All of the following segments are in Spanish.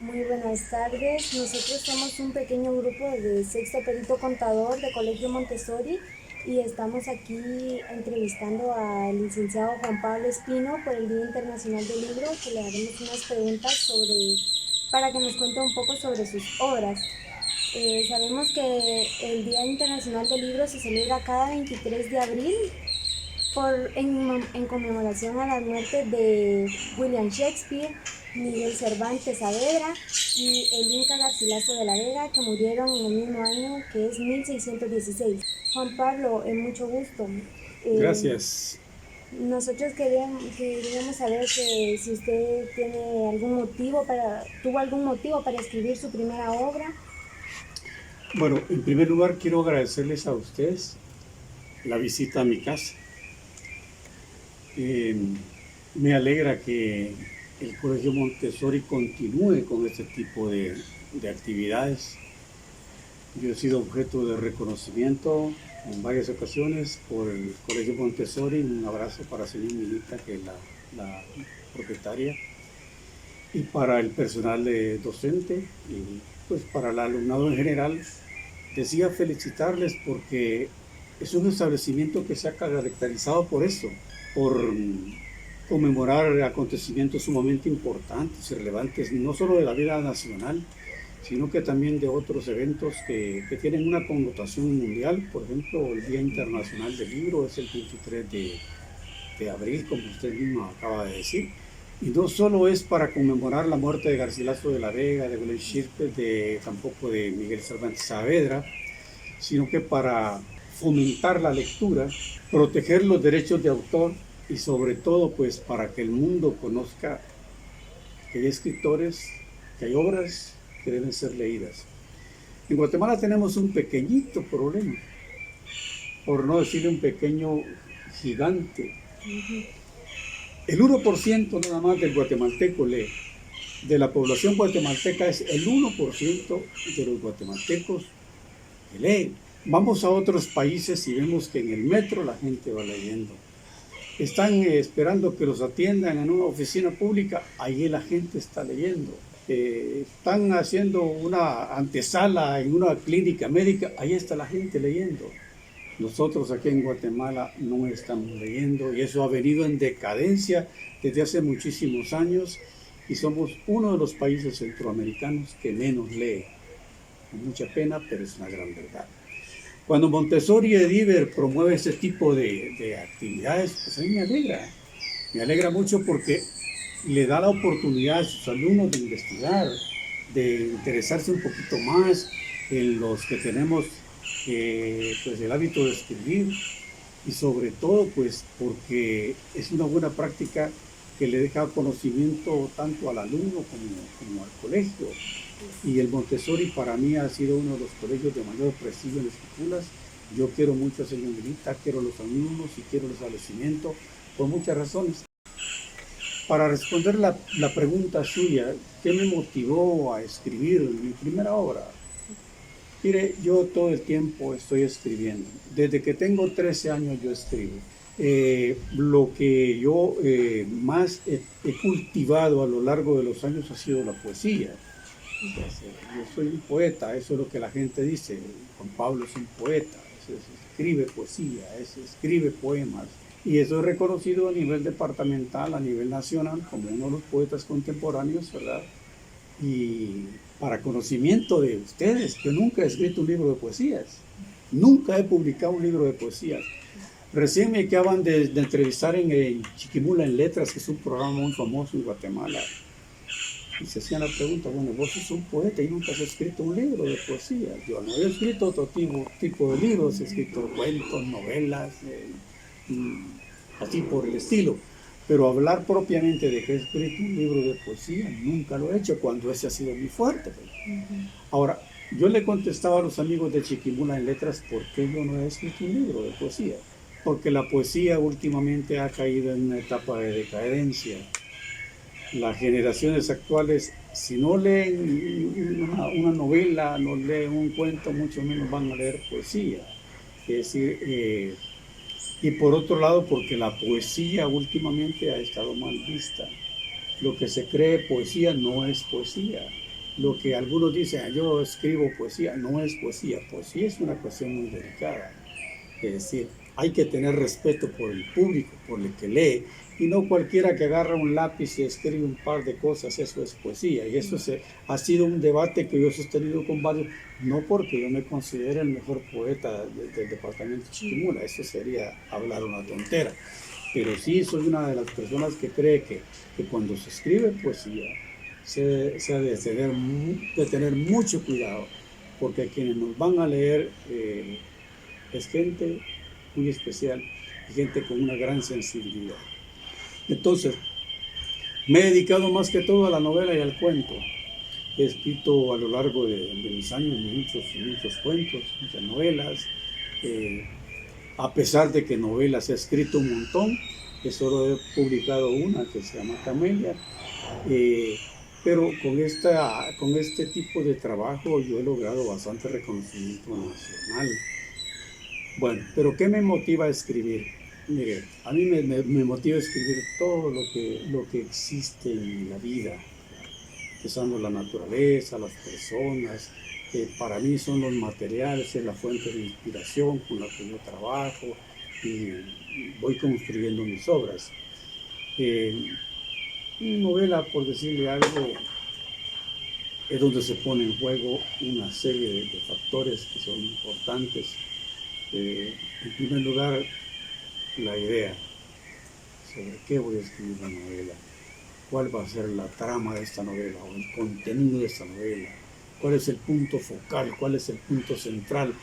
Muy buenas tardes. Nosotros somos un pequeño grupo de sexto perito contador de Colegio Montessori y estamos aquí entrevistando al licenciado Juan Pablo Espino por el Día Internacional del Libro, que le haremos unas preguntas para que nos cuente un poco sobre sus obras. Sabemos que el Día Internacional del Libro se celebra cada 23 de abril en conmemoración a la muerte de William Shakespeare, Miguel Cervantes Saavedra y el Inca Garcilaso de la Vega, que murieron en el mismo año, que es 1616. Juan Pablo, mucho gusto. Eh, Gracias. Nosotros queríamos saber que si usted tuvo algún motivo para escribir su primera obra. Bueno, en primer lugar quiero agradecerles a ustedes la visita a mi casa. Eh, Me alegra que el Colegio Montessori continúe con este tipo de actividades. Yo he sido objeto de reconocimiento en varias ocasiones por el Colegio Montessori. Un abrazo para Celine Milita, que es la propietaria, y para el personal docente y pues para el alumnado en general. Decía felicitarles porque es un establecimiento que se ha caracterizado por eso, por conmemorar acontecimientos sumamente importantes y relevantes, no solo de la vida nacional, sino que también de otros eventos que tienen una connotación mundial. Por ejemplo, el Día Internacional del Libro es el 23 de abril, como usted mismo acaba de decir. Y no solo es para conmemorar la muerte de Garcilaso de la Vega, de William Shakespeare, tampoco de Miguel Cervantes Saavedra, sino que para fomentar la lectura, proteger los derechos de autor y sobre todo pues para que el mundo conozca que hay escritores, que hay obras que deben ser leídas. En Guatemala tenemos un pequeñito problema, por no decirle un pequeño gigante. El 1% nada más del guatemalteco lee. De la población guatemalteca es el 1% de los guatemaltecos que leen. Vamos a otros países y vemos que en el metro la gente va leyendo. Están esperando que los atiendan en una oficina pública, ahí la gente está leyendo. Están haciendo una antesala en una clínica médica, ahí está la gente leyendo. Nosotros aquí en Guatemala no estamos leyendo y eso ha venido en decadencia desde hace muchísimos años y somos uno de los países centroamericanos que menos lee. Con mucha pena, pero es una gran verdad. Cuando Montessori y Ediver promueve ese tipo de actividades, pues a mí me alegra mucho porque le da la oportunidad a sus alumnos de investigar, de interesarse un poquito más en los que tenemos pues el hábito de escribir y sobre todo pues porque es una buena práctica que le deja conocimiento tanto al alumno como al colegio. Y el Montessori para mí ha sido uno de los colegios de mayor prestigio en Esquipulas. Yo quiero mucho a señorita, quiero a los alumnos y quiero el establecimiento por muchas razones. Para responder la pregunta suya, ¿qué me motivó a escribir mi primera obra? Mire, yo todo el tiempo estoy escribiendo. Desde que tengo 13 años yo escribo. Lo que yo más he cultivado a lo largo de los años ha sido la poesía. Yo soy un poeta, eso es lo que la gente dice. Juan Pablo es un poeta, escribe poesía, escribe poemas. Y eso es reconocido a nivel departamental, a nivel nacional, como uno de los poetas contemporáneos, ¿verdad? Y para conocimiento de ustedes, yo nunca he escrito un libro de poesías, nunca he publicado un libro de poesías. Recién me acaban de entrevistar en Chiquimula en Letras, que es un programa muy famoso en Guatemala. Y se hacían la pregunta, bueno, vos sos un poeta y nunca has escrito un libro de poesía. Yo no he escrito otro tipo de libros, he escrito cuentos, novelas, así por el estilo. Pero hablar propiamente de que he escrito un libro de poesía, nunca lo he hecho cuando ese ha sido mi fuerte. Ahora, yo le contestaba a los amigos de Chiquimula en Letras, ¿por qué yo no he escrito un libro de poesía? Porque la poesía últimamente ha caído en una etapa de decadencia. Las generaciones actuales, si no leen una novela, no leen un cuento, mucho menos van a leer poesía. Es decir, y por otro lado, porque la poesía últimamente ha estado mal vista. Lo que se cree poesía no es poesía. lo que algunos dicen, yo escribo poesía, no es poesía. Poesía es una cuestión muy delicada. Es decir, hay que tener respeto por el público, por el que lee, y no cualquiera que agarra un lápiz y escribe un par de cosas, eso es poesía. Y eso ha sido un debate que yo he sostenido con varios, no porque yo me considere el mejor poeta del departamento de Chiquimula, eso sería hablar una tontera, pero sí soy una de las personas que cree que cuando se escribe poesía se ha de tener mucho cuidado, porque quienes nos van a leer es gente muy especial y gente con una gran sensibilidad. Entonces, me he dedicado más que todo a la novela y al cuento. He escrito a lo largo de mis años muchos cuentos, muchas novelas. A pesar de que novelas he escrito un montón, que solo he publicado una que se llama Camelia. Pero con este tipo de trabajo yo he logrado bastante reconocimiento nacional. Bueno, pero ¿qué me motiva a escribir? Mire, a mí me motiva a escribir todo lo que existe en la vida, empezando la naturaleza, las personas, para mí son los materiales, es la fuente de inspiración con la que yo trabajo y voy construyendo mis obras. Una novela, por decirle algo, es donde se pone en juego una serie de factores que son importantes. En primer lugar, la idea sobre qué voy a escribir la novela, cuál va a ser la trama de esta novela o el contenido de esta novela, cuál es el punto focal, cuál es el punto central,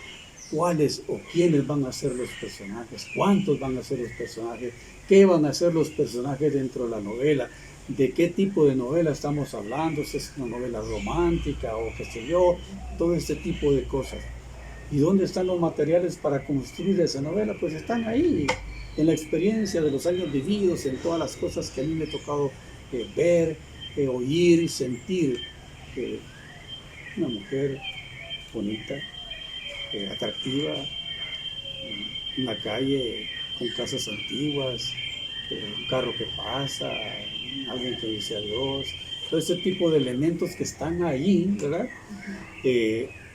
cuáles o quiénes van a ser los personajes, cuántos van a ser los personajes, qué van a ser los personajes dentro de la novela, de qué tipo de novela estamos hablando, si es una novela romántica o qué sé yo, todo este tipo de cosas. ¿Y dónde están los materiales para construir esa novela? Pues están ahí, en la experiencia de los años vividos, en todas las cosas que a mí me ha tocado ver, oír y sentir. Una mujer bonita, atractiva, una calle con casas antiguas, un carro que pasa, alguien que dice adiós, todo ese tipo de elementos que están ahí, ¿verdad?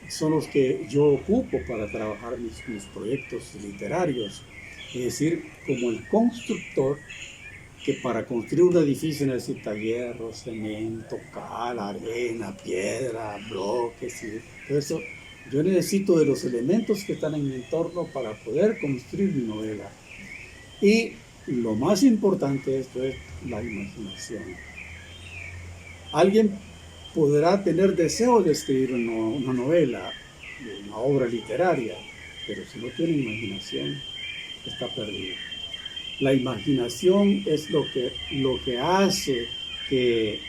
Son los que yo ocupo para trabajar mis proyectos literarios. Es decir, como el constructor, que para construir un edificio necesita hierro, cemento, cal, arena, piedra, bloques y todo eso. Yo necesito de los elementos que están en mi entorno para poder construir mi novela. Y lo más importante de esto es la imaginación. Alguien podrá tener deseo de escribir una novela, una obra literaria, pero si no tiene imaginación, está perdido. La imaginación es lo que hace que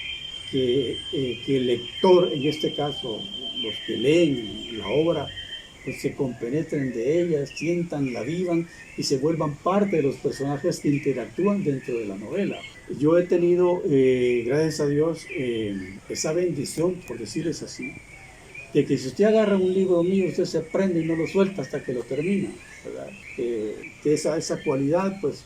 el lector, en este caso los que leen la obra, pues se compenetren de ella, sientan, la vivan y se vuelvan parte de los personajes que interactúan dentro de la novela. Yo he tenido, gracias a Dios, esa bendición, por decirles así, de que si usted agarra un libro mío, usted se prende y no lo suelta hasta que lo termina, ¿verdad? Esa cualidad, pues,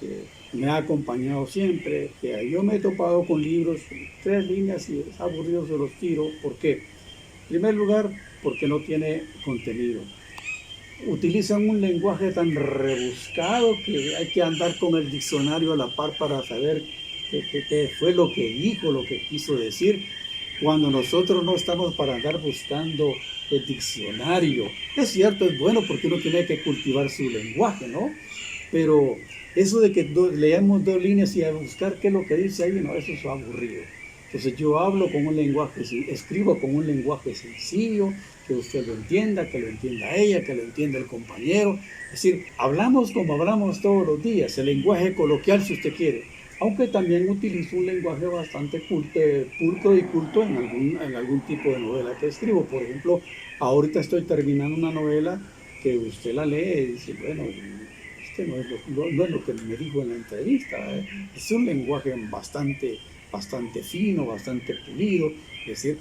me ha acompañado siempre. Yo me he topado con libros, 3 líneas y aburridos de los tiro. ¿Por qué? En primer lugar, porque no tiene contenido. Utilizan un lenguaje tan rebuscado que hay que andar con el diccionario a la par para saber qué fue lo que dijo, lo que quiso decir, cuando nosotros no estamos para andar buscando el diccionario. Es cierto, es bueno porque uno tiene que cultivar su lenguaje, ¿no? Pero eso de que leamos 2 líneas y a buscar qué es lo que dice ahí, no, eso es aburrido. Entonces yo hablo con un lenguaje, escribo con un lenguaje sencillo, que usted lo entienda, que lo entienda ella, que lo entienda el compañero. Es decir, hablamos como hablamos todos los días, el lenguaje coloquial si usted quiere, aunque también utilizo un lenguaje bastante pulcro y culto en algún tipo de novela que escribo. Por ejemplo, ahorita estoy terminando una novela que usted la lee y dice, bueno, no es lo que me dijo en la entrevista. Es un lenguaje bastante fino, bastante pulido, es decir,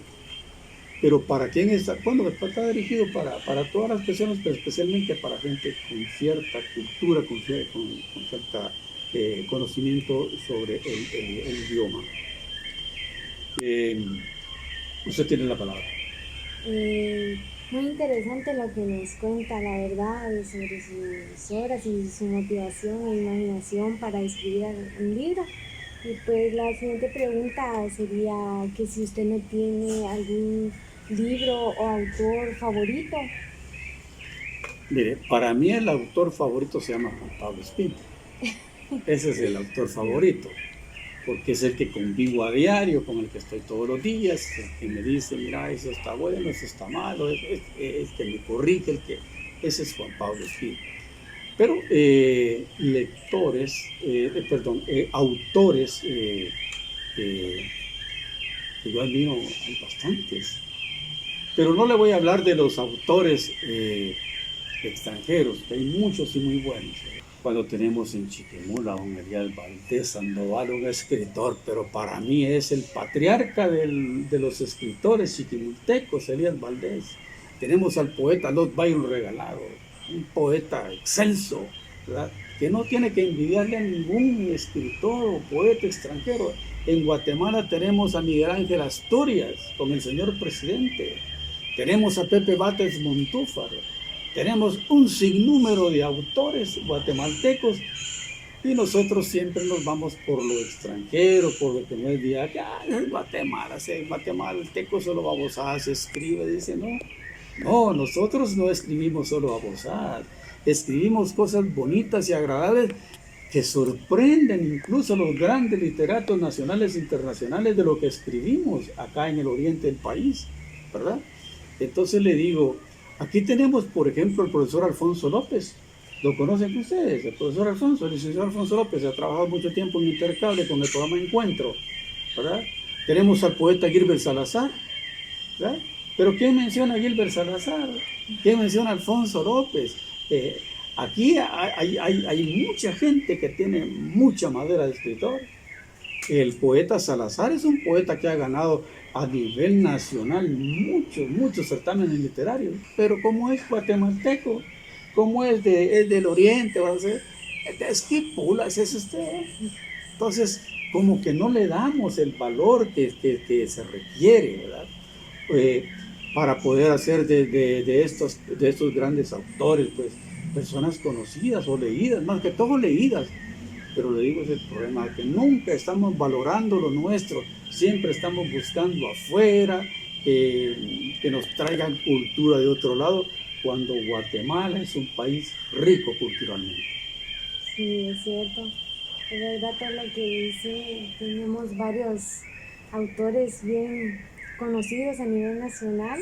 pero ¿para quién está? Bueno, está dirigido para todas las personas, pero especialmente para gente con cierta cultura, con cierta conocimiento sobre el idioma. Usted tiene la palabra. Muy interesante lo que nos cuenta, la verdad, sobre sus obras y su motivación e imaginación para escribir un libro. Y pues la siguiente pregunta sería que si usted no tiene algún libro o autor favorito. Mire, para mí el autor favorito se llama Juan Pablo Espino. Ese es el autor favorito, porque es el que convivo a diario, con el que estoy todos los días, el que me dice, mira, eso está bueno, eso está malo, es que me corrige, ese es Juan Pablo Espino. Pero autores que yo admiro, hay bastantes. Pero no le voy a hablar de los autores extranjeros, que hay muchos y muy buenos. Cuando tenemos en Chiquimula a don Elías Valdés Sandoval, un escritor, pero para mí es el patriarca de los escritores chiquimultecos, Elías Valdés. Tenemos al poeta Lord Byron Regalado, un poeta excelso, ¿verdad?, que no tiene que envidiarle a ningún escritor o poeta extranjero. En Guatemala tenemos a Miguel Ángel Asturias, con el señor presidente. Tenemos a Pepe Bates Montúfar. Tenemos un sinnúmero de autores guatemaltecos y nosotros siempre nos vamos por lo extranjero, por lo que no es diario. Es Guatemala, el guatemalteco solo babosadas se escribe, dice, no. No, nosotros no escribimos solo babosadas, escribimos cosas bonitas y agradables que sorprenden incluso a los grandes literatos nacionales e internacionales de lo que escribimos acá en el oriente del país, ¿verdad? Entonces le digo, aquí tenemos, por ejemplo, el profesor Alfonso López. ¿Lo conocen ustedes? El profesor Alfonso, el licenciado Alfonso López, ha trabajado mucho tiempo en Intercable con el programa Encuentro, ¿verdad? Tenemos al poeta Gilbert Salazar, ¿verdad? Pero ¿quién menciona a Gilbert Salazar? ¿Quién menciona a Alfonso López? Aquí hay mucha gente que tiene mucha madera de escritor. El poeta Salazar es un poeta que ha ganado a nivel nacional muchos certámenes literarios, pero como es guatemalteco, como es del oriente, va a ser, es que pulas es usted. Entonces, como que no le damos el valor que se requiere, ¿verdad? Para poder hacer de estos grandes autores, pues, personas conocidas o leídas, más que todo leídas. Pero le digo, es el problema, que nunca estamos valorando lo nuestro, siempre estamos buscando afuera, que nos traigan cultura de otro lado, cuando Guatemala es un país rico culturalmente. Sí, es cierto. Es verdad todo lo que dice. Tenemos varios autores bien conocidos a nivel nacional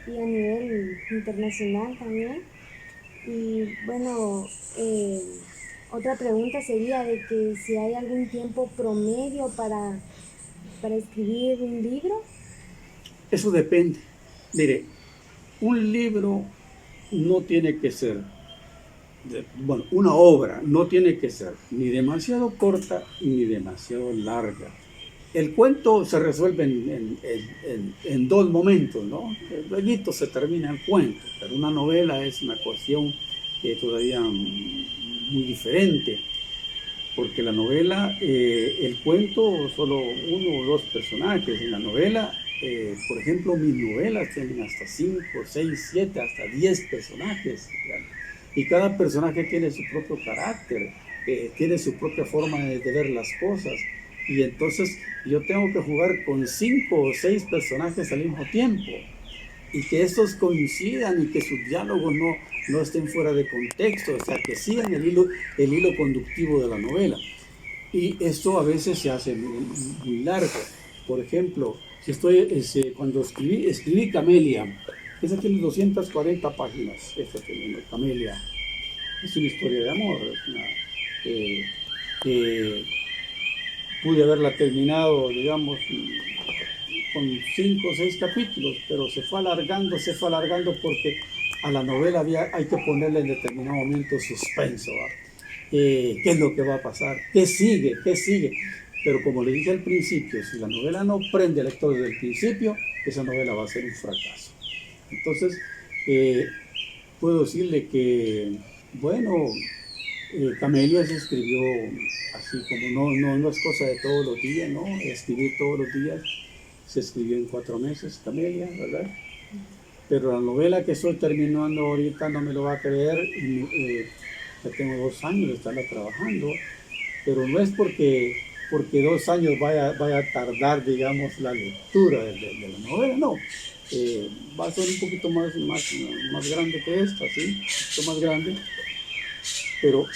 y a nivel internacional también. Y bueno, otra pregunta sería de que si hay algún tiempo promedio para escribir un libro. Eso depende. Mire, un libro no tiene que ser, bueno, una obra no tiene que ser ni demasiado corta ni demasiado larga. El cuento se resuelve en dos momentos, ¿no? Luego se termina el cuento, pero una novela es una cuestión todavía muy diferente, porque la novela, el cuento, solo uno o dos personajes. En la novela, por ejemplo, mis novelas tienen hasta 5, 6, 7, hasta 10 personajes, ¿verdad? Y cada personaje tiene su propio carácter, tiene su propia forma de ver las cosas. Y entonces yo tengo que jugar con 5 o 6 personajes al mismo tiempo, y que estos coincidan y que sus diálogos no estén fuera de contexto, o sea, que sigan el hilo conductivo de la novela. Y esto a veces se hace muy largo. Por ejemplo, cuando escribí Camelia, esa tiene 240 páginas, esta tiene Camelia. Es una historia de amor, pude haberla terminado, digamos, con 5 o 6 capítulos, pero se fue alargando porque a la novela hay que ponerle en determinado momento suspenso, ¿qué es lo que va a pasar? ¿Qué sigue? Pero como le dije al principio, si la novela no prende al lector desde el principio, esa novela va a ser un fracaso. Entonces, puedo decirle que, bueno, Camelia se escribió así como no es cosa de todos los días, ¿no? Escribir todos los días, se escribió en 4 meses, Camelia, ¿verdad? Pero la novela que estoy terminando ahorita no me lo va a creer, ya tengo 2 años de estarla trabajando, pero no es porque 2 años vaya a tardar, digamos, la lectura de la novela, no. Va a ser un poquito más grande que esta, ¿sí? Un poquito más grande, pero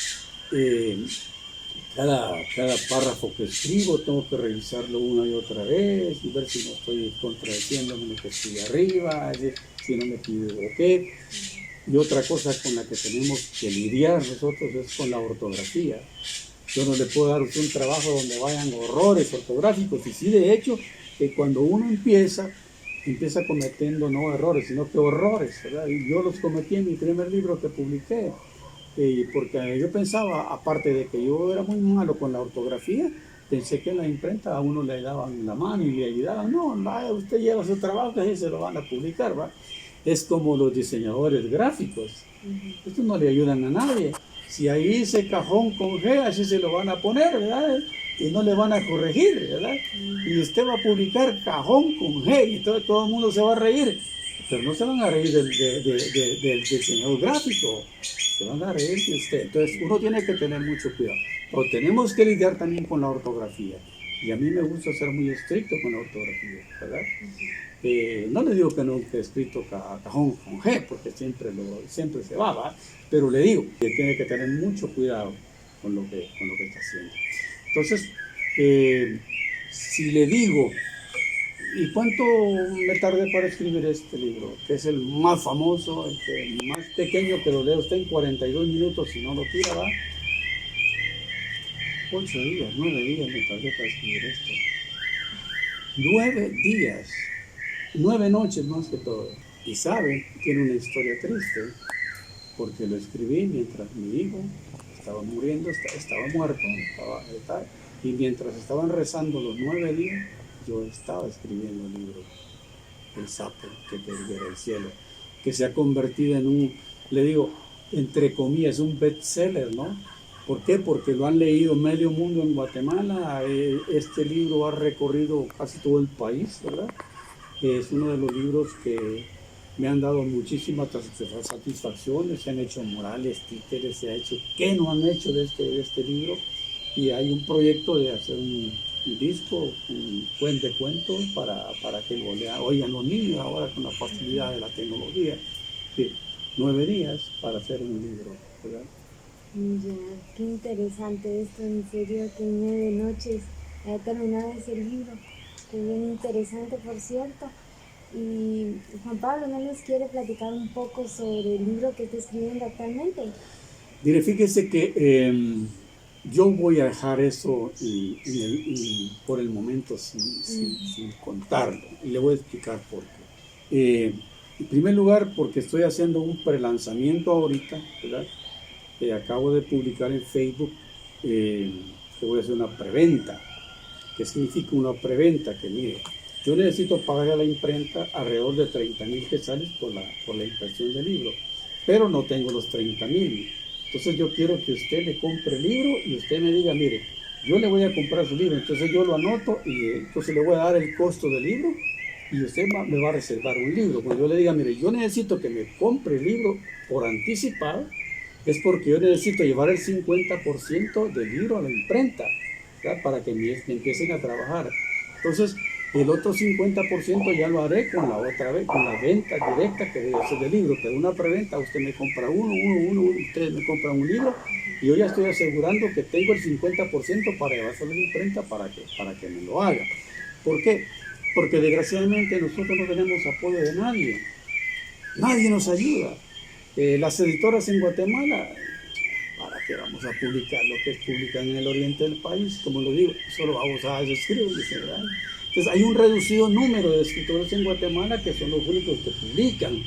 cada párrafo que escribo tengo que revisarlo una y otra vez y ver si no estoy contradiciéndome en lo que estoy arriba, si no me equivoqué. Y otra cosa con la que tenemos que lidiar nosotros es con la ortografía. Yo no le puedo dar a usted un trabajo donde vayan horrores ortográficos, y sí, de hecho, que cuando uno empieza cometiendo no errores, sino que horrores, ¿verdad? Y yo los cometí en mi primer libro que publiqué. Porque yo pensaba, aparte de que yo era muy malo con la ortografía, pensé que en la imprenta a uno le daban la mano y le ayudaban. No, vaya, usted lleva su trabajo y se lo van a publicar, ¿va? Es como los diseñadores gráficos. Estos no le ayudan a nadie. Si ahí dice cajón con G, así se lo van a poner, ¿verdad? Y no le van a corregir, ¿verdad? Y usted va a publicar cajón con G y todo el mundo se va a reír. Pero no se van a reír del diseñador gráfico, se van a reír de usted. Entonces uno tiene que tener mucho cuidado. Pero tenemos que lidiar también con la ortografía. Y a mí me gusta ser muy estricto con la ortografía, ¿verdad? No le digo que nunca he escrito cajón con G, porque siempre se va, pero le digo que tiene que tener mucho cuidado con lo que está haciendo. Entonces, si le digo, ¿y cuánto me tardé para escribir este libro? Que es el más famoso, el más pequeño, que lo lee usted en 42 minutos si no lo tira, ¿va? 8 días, 9 días me tardé para escribir esto. 9 días, 9 noches más que todo. Y sabe, tiene una historia triste, porque lo escribí mientras mi hijo estaba muriendo, estaba muerto, y mientras estaban rezando los 9 días, yo estaba escribiendo el libro, El sapo que perdiera el cielo, que se ha convertido en un, le digo, entre comillas, un bestseller, ¿no? ¿Por qué? Porque lo han leído medio mundo en Guatemala. Este libro ha recorrido casi todo el país, ¿verdad? Es uno de los libros que me han dado muchísimas satisfacciones. Se han hecho murales, títeres, se ha hecho, ¿qué no han hecho de este libro? Y hay un proyecto de hacer un disco, un cuento de cuentos para que lo oigan los niños ahora con la facilidad de la tecnología. 9 días para hacer un libro, ¿verdad? Ya, qué interesante esto, en serio, que en 9 noches haya terminado ese libro. Qué bien interesante, por cierto. Y Juan Pablo, ¿no nos quiere platicar un poco sobre el libro que está escribiendo actualmente? Mire, fíjese que yo voy a dejar eso por el momento sin contarlo, y le voy a explicar por qué. En primer lugar, porque estoy haciendo un prelanzamiento ahorita, ¿verdad? Acabo de publicar en Facebook que voy a hacer una preventa. ¿Qué significa una preventa? Que mire, yo necesito pagar a la imprenta alrededor de 30,000 quetzales por la impresión del libro, pero no tengo los 30,000. Entonces yo quiero que usted le compre el libro y usted me diga, mire, yo le voy a comprar su libro, entonces yo lo anoto y entonces le voy a dar el costo del libro y usted me va a reservar un libro. Cuando yo le diga, mire, yo necesito que me compre el libro por anticipado, es porque yo necesito llevar el 50% del libro a la imprenta, ¿verdad? Para que me empiecen a trabajar. Entonces, el otro 50% ya lo haré con la otra vez, con la venta directa que debe hacer del libro. Pero una preventa, usted me compra ustedes me compran un libro y yo ya estoy asegurando que tengo el 50% para llevarse a la imprenta para que me lo haga. ¿Por qué? Porque desgraciadamente nosotros no tenemos apoyo de nadie. Nadie nos ayuda. Las editoras en Guatemala, ¿para qué vamos a publicar lo que publican en el oriente del país? Como lo digo, solo vamos a escribir, ¿verdad? Entonces hay un reducido número de escritores en Guatemala que son los únicos que publican,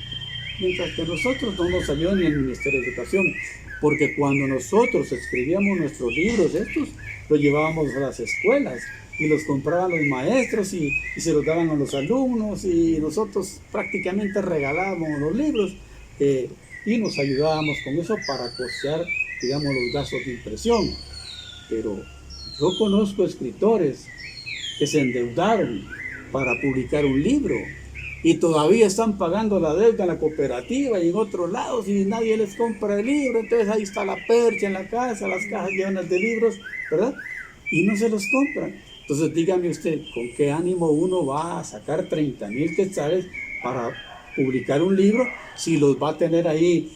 mientras que nosotros no nos ayudan ni el Ministerio de Educación, porque cuando nosotros escribíamos nuestros libros estos, los llevábamos a las escuelas y los compraban los maestros y se los daban a los alumnos y nosotros prácticamente regalábamos los libros y nos ayudábamos con eso para costear, digamos, los gastos de impresión. Pero yo conozco escritores que se endeudaron para publicar un libro. Y todavía están pagando la deuda en la cooperativa y en otros lados y nadie les compra el libro. Entonces ahí está la percha en la casa, las cajas llenas de libros, ¿verdad? Y no se los compran. Entonces dígame usted, ¿con qué ánimo uno va a sacar 30,000 quetzales para publicar un libro si los va a tener ahí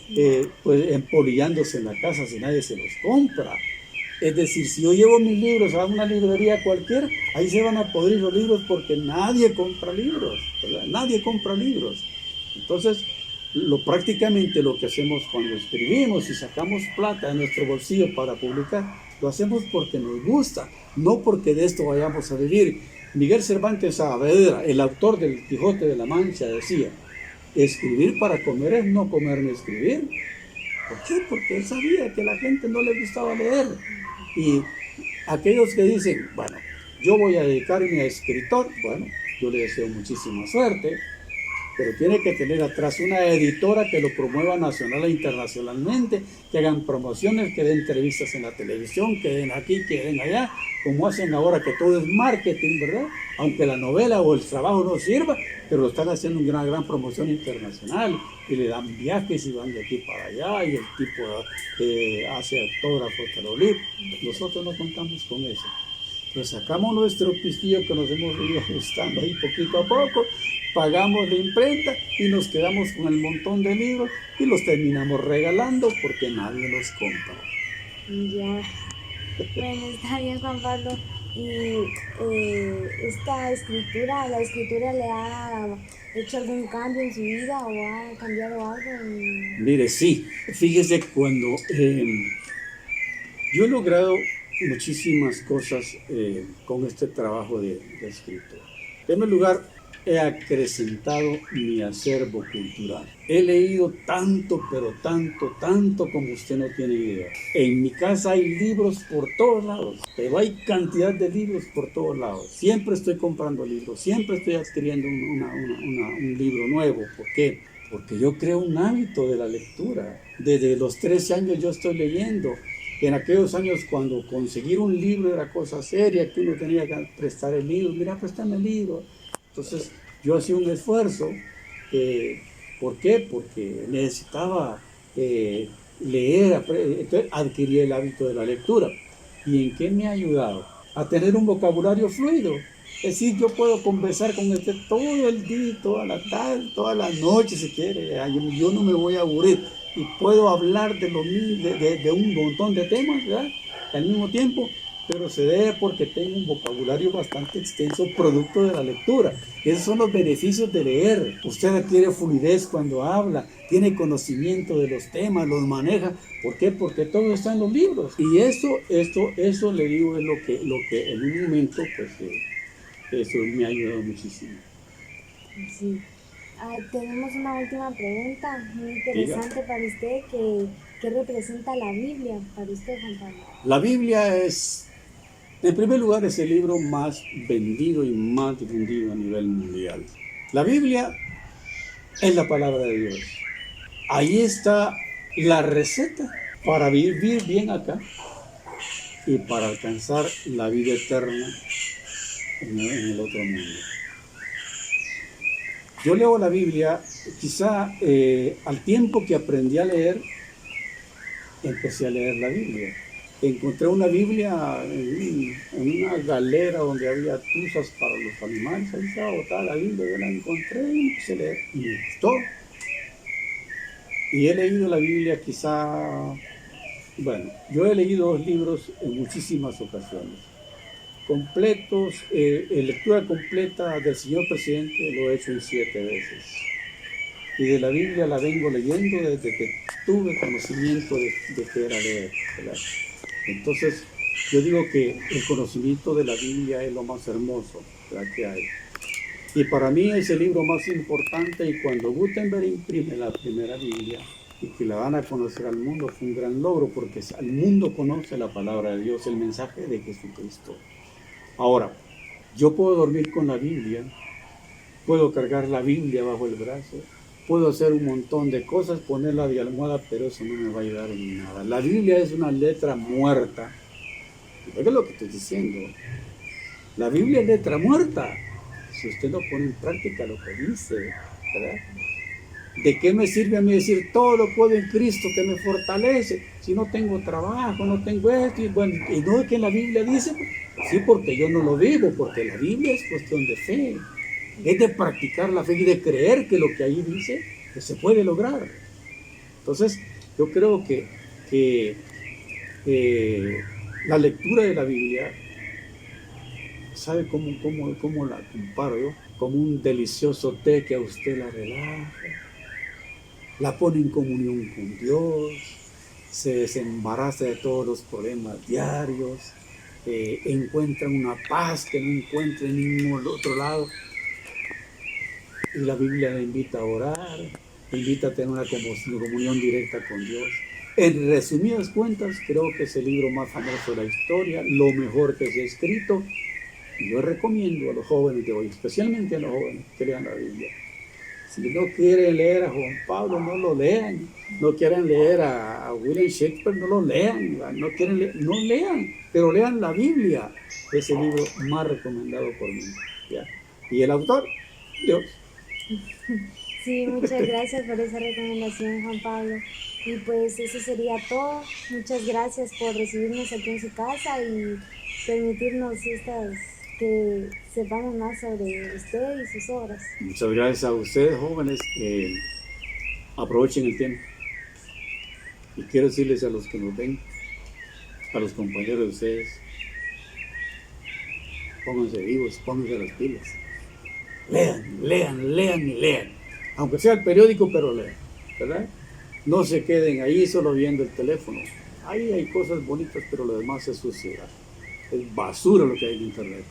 pues empolillándose en la casa si nadie se los compra? Es decir, si yo llevo mis libros a una librería cualquiera, ahí se van a podrir los libros porque nadie compra libros, ¿verdad? Nadie compra libros. Entonces, prácticamente lo que hacemos cuando escribimos y sacamos plata de nuestro bolsillo para publicar, lo hacemos porque nos gusta, no porque de esto vayamos a vivir. Miguel Cervantes Saavedra, el autor del Quijote de la Mancha, decía, escribir para comer es no comer ni escribir. ¿Por qué? Porque él sabía que a la gente no le gustaba leer. Y aquellos que dicen, bueno, yo voy a dedicarme a escritor, bueno, yo le deseo muchísima suerte, pero tiene que tener atrás una editora que lo promueva nacional e internacionalmente, que hagan promociones, que den entrevistas en la televisión, que den aquí, que den allá, como hacen ahora que todo es marketing, ¿verdad? Aunque la novela o el trabajo no sirva, pero lo están haciendo una gran promoción internacional y le dan viajes y van de aquí para allá y el tipo hace autógrafos de los libros. Nosotros no contamos con eso. Entonces sacamos nuestro pistillo que nos hemos ido ajustando ahí poquito a poco, pagamos la imprenta y nos quedamos con el montón de libros y los terminamos regalando porque nadie los compra. Ya. Bueno, está bien, Juan Pablo. ¿Y esta escritura, la escritura le ha hecho algún cambio en su vida o ha cambiado algo? Mire, sí, fíjese cuando yo he logrado muchísimas cosas con este trabajo de escritor. En primer lugar, he acrecentado mi acervo cultural. He leído tanto, pero tanto como usted no tiene idea. En mi casa hay libros por todos lados, pero hay cantidad de libros por todos lados. Siempre estoy comprando libros, siempre estoy adquiriendo un libro nuevo. ¿Por qué? Porque yo creo un hábito de la lectura. Desde los 13 años yo estoy leyendo. En aquellos años cuando conseguir un libro era cosa seria, que uno tenía que prestar el libro. Mira, préstame el libro. Entonces yo hacía un esfuerzo. ¿Por qué? Porque necesitaba leer, entonces adquirí el hábito de la lectura. ¿Y en qué me ha ayudado? A tener un vocabulario fluido. Es decir, yo puedo conversar con usted todo el día, toda la tarde, toda la noche si quiere. Yo no me voy a aburrir y puedo hablar de un montón de temas, ¿verdad? Al mismo tiempo, pero se debe porque tengo un vocabulario bastante extenso producto de la lectura. Esos son los beneficios de leer. Usted adquiere fluidez cuando habla, tiene conocimiento de los temas, los maneja. ¿Por qué? Porque todo está en los libros. Y eso le digo es lo que en un momento, pues, eso me ha ayudado muchísimo. Sí. Tenemos una última pregunta muy interesante para usted. ¿Qué representa la Biblia para usted, Juan Pablo? La Biblia es, en primer lugar, es el libro más vendido y más difundido a nivel mundial. La Biblia es la palabra de Dios. Ahí está la receta para vivir bien acá y para alcanzar la vida eterna en el otro mundo. Yo leo la Biblia, quizá al tiempo que aprendí a leer, empecé a leer la Biblia. Encontré una Biblia en una galera donde había tuzas para los animales. Ahí estaba botada la Biblia, yo la encontré y empecé a leer. Y me gustó. Y he leído la Biblia quizá, bueno, yo he leído 2 libros en muchísimas ocasiones. Completos, lectura completa del señor presidente lo he hecho en 7 veces. Y de la Biblia la vengo leyendo desde que tuve conocimiento de qué era leer, ¿verdad? Entonces, yo digo que el conocimiento de la Biblia es lo más hermoso, ¿verdad?, que hay. Y para mí es el libro más importante, y cuando Gutenberg imprime la primera Biblia y que la dan a conocer al mundo, fue un gran logro, porque el mundo conoce la palabra de Dios, el mensaje de Jesucristo. Ahora, yo puedo dormir con la Biblia, puedo cargar la Biblia bajo el brazo, puedo hacer un montón de cosas, ponerla de almohada, pero eso no me va a ayudar en nada. La Biblia es una letra muerta. ¿Qué es lo que estoy diciendo? La Biblia es letra muerta. si usted no pone en práctica lo que dice, ¿verdad? ¿De qué me sirve a mí decir todo lo puedo en Cristo que me fortalece si no tengo trabajo, no tengo esto? Y bueno, y no es que la Biblia dice, sí, porque yo no lo vivo, porque la Biblia es cuestión de fe, es de practicar la fe y de creer que lo que ahí dice que se puede lograr. Entonces, yo creo que la lectura de la Biblia, ¿sabe cómo la comparo yo? Como un delicioso té que a usted la relaja, la pone en comunión con Dios, se desembaraza de todos los problemas diarios, encuentra una paz que no encuentra en ningún otro lado. Y la Biblia le invita a orar, le invita a tener una comunión directa con Dios. En resumidas cuentas, creo que es el libro más famoso de la historia, lo mejor que se ha escrito. Y yo recomiendo a los jóvenes de hoy, especialmente a los jóvenes, que lean la Biblia. Si no quieren leer a Juan Pablo, no lo lean. No quieren leer a William Shakespeare, no lo lean. No quieren leer, no lean, pero lean la Biblia. Es el libro más recomendado por mí. ¿Ya? Y el autor, Dios. Sí, muchas gracias por esa recomendación, Juan Pablo. Y pues eso sería todo. Muchas gracias por recibirnos aquí en su casa y permitirnos que sepamos más sobre usted y sus obras. Muchas gracias a ustedes, jóvenes. Aprovechen el tiempo. Y quiero decirles a los que nos ven, a los compañeros de ustedes, pónganse vivos, pónganse las pilas. Lean y lean. Aunque sea el periódico, pero lean, ¿verdad? No se queden ahí solo viendo el teléfono. Ahí hay cosas bonitas, pero lo demás es suciedad. Es basura lo que hay en internet.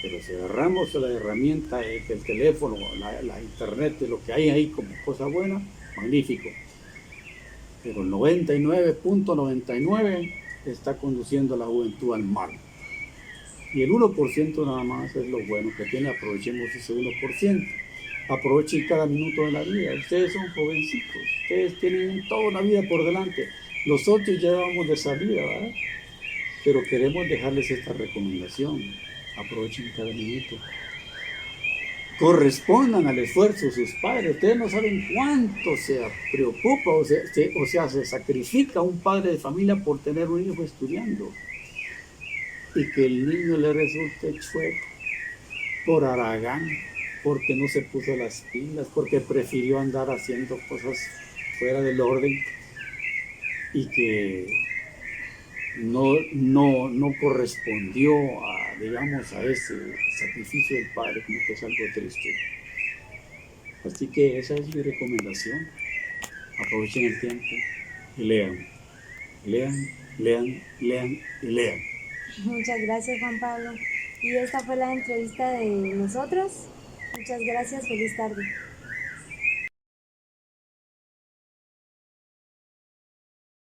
Pero si agarramos la herramienta del teléfono, la internet, de lo que hay ahí como cosa buena, magnífico. Pero el 99.99 está conduciendo a la juventud al mal. Y el 1% nada más es lo bueno que tiene. Aprovechemos ese 1%. Aprovechen cada minuto de la vida. Ustedes son jovencitos. Ustedes tienen toda una vida por delante. Nosotros ya vamos de salida, ¿verdad? Pero queremos dejarles esta recomendación. Aprovechen cada minuto. Correspondan al esfuerzo de sus padres. Ustedes no saben cuánto se preocupa o sea, se sacrifica un padre de familia por tener un hijo estudiando. Y que el niño le resulte chueco, por haragán, porque no se puso las pilas, porque prefirió andar haciendo cosas fuera del orden y que no correspondió digamos, a ese sacrificio del padre, como que es algo triste. Así que esa es mi recomendación. Aprovechen el tiempo y lean. Lean y lean. Muchas gracias, Juan Pablo. Y esta fue la entrevista de nosotros. Muchas gracias, feliz tarde.